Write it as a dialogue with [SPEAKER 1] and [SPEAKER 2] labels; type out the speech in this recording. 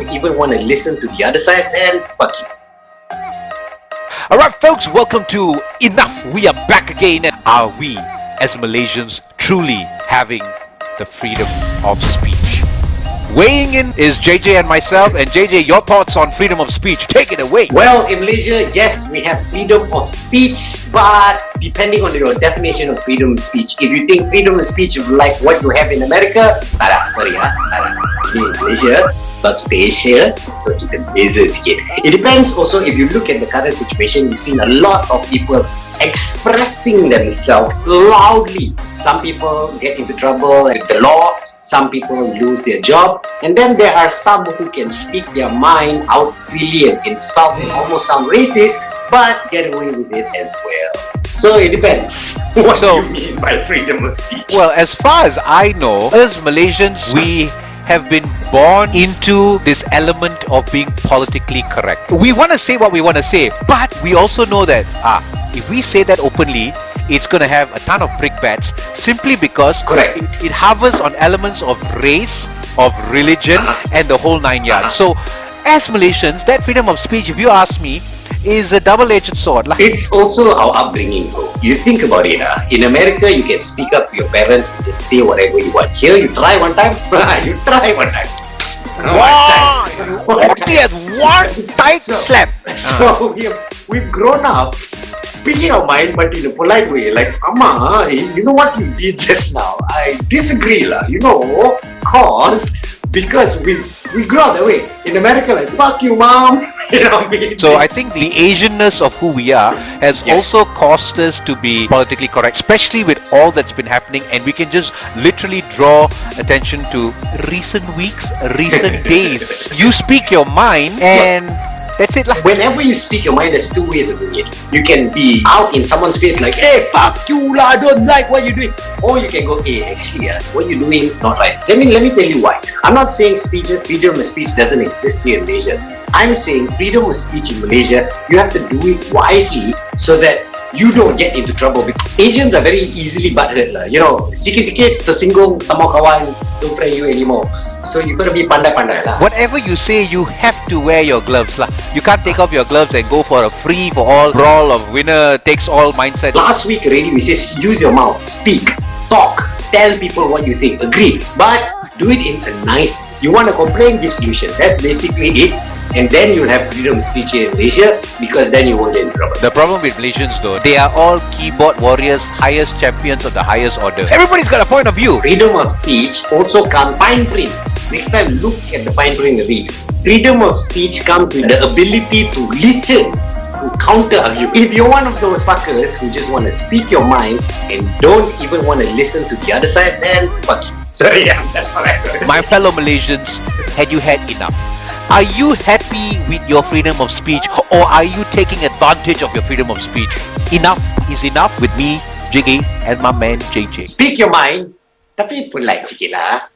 [SPEAKER 1] don't even want to listen to the other side, then fuck you.
[SPEAKER 2] Alright folks, welcome to Enough. We are back again. Are we as Malaysians truly having the freedom of speech? Weighing in is JJ and myself. And JJ, your thoughts on freedom of speech. Take it away.
[SPEAKER 1] Well, in Malaysia, yes, we have freedom of speech, but depending on your definition of freedom of speech, if you think freedom of speech is like what you have in America, tak ada, sorry tak ada. Ini Malaysia, sebab kita Asia, so kita beza sikit. It depends also, if you look at the current situation, you've seen a lot of people expressing themselves loudly. Some people get into trouble with the law, some people lose their job, and then there are some who can speak their mind out freely and insult and almost sound racist, but get away with it as well. So it depends. What do you mean by freedom of speech?
[SPEAKER 2] Well, as far as I know, as Malaysians, we have been born into this element of being politically correct. We want to say what we want to say, but we also know that if we say that openly, it's going to have a ton of brickbats simply because it hovers on elements of race, of religion, and the whole nine yards. So, as Malaysians, that freedom of speech, if you ask me, is a double-edged sword.
[SPEAKER 1] It's also our upbringing, bro. You think about it. In America, you can speak up to your parents and just say whatever you want. Here, you try one time. You try one time.
[SPEAKER 2] Wow! Only at one tight slap.
[SPEAKER 1] So we've grown up speaking our mind, but in a polite way. Like, Amma, you know what you did just now? I disagree, lah. Because we grew up that way. In America, like, fuck you, mom. You know what I mean?
[SPEAKER 2] So I think the Asianness of who we are has also caused us to be politically correct, especially with all that's been happening. And we can just literally draw attention to recent weeks, recent days. You speak your mind and that's it.
[SPEAKER 1] Whenever you speak your mind, there's two ways of doing it. You can be out in someone's face like, hey, fuck you lah, I don't like what you're doing. Or you can go, hey, actually, what you're doing, not right. Let me tell you why. I'm not saying freedom of speech doesn't exist here in Malaysia. I'm saying freedom of speech in Malaysia, you have to do it wisely so that you don't get into trouble. Asians are very easily butthurt lah. You know, sikit-sikit tersinggung, tak mau kawan, don't friend you anymore. So you gotta be pandai-pandai lah.
[SPEAKER 2] Whatever you say, you have to wear your gloves lah. You can't take off your gloves and go for a free-for-all brawl of winner takes all mindset.
[SPEAKER 1] Last week already we said use your mouth, speak, talk, tell people what you think. Agreed, but do it in a nice. You want to complain, give solution. That's basically it. And then you'll have freedom of speech here in Malaysia, because then you won't get in trouble.
[SPEAKER 2] The problem with Malaysians though, they are all keyboard warriors, highest champions of the highest order. Everybody's got a point of view.
[SPEAKER 1] Freedom of speech also comes fine print. Next time, look at the fine print and read. Freedom of speech comes with the ability to listen, to counter argue. If you're one of those fuckers who just want to speak your mind and don't even want to listen to the other side, then fuck you. So yeah, that's all I got.
[SPEAKER 2] My fellow Malaysians, had you had enough? Are you happy with your freedom of speech, or are you taking advantage of your freedom of speech? Enough is enough with me, Jiggee, and my man JJ.
[SPEAKER 1] Speak your mind, tapi polite sikit lah.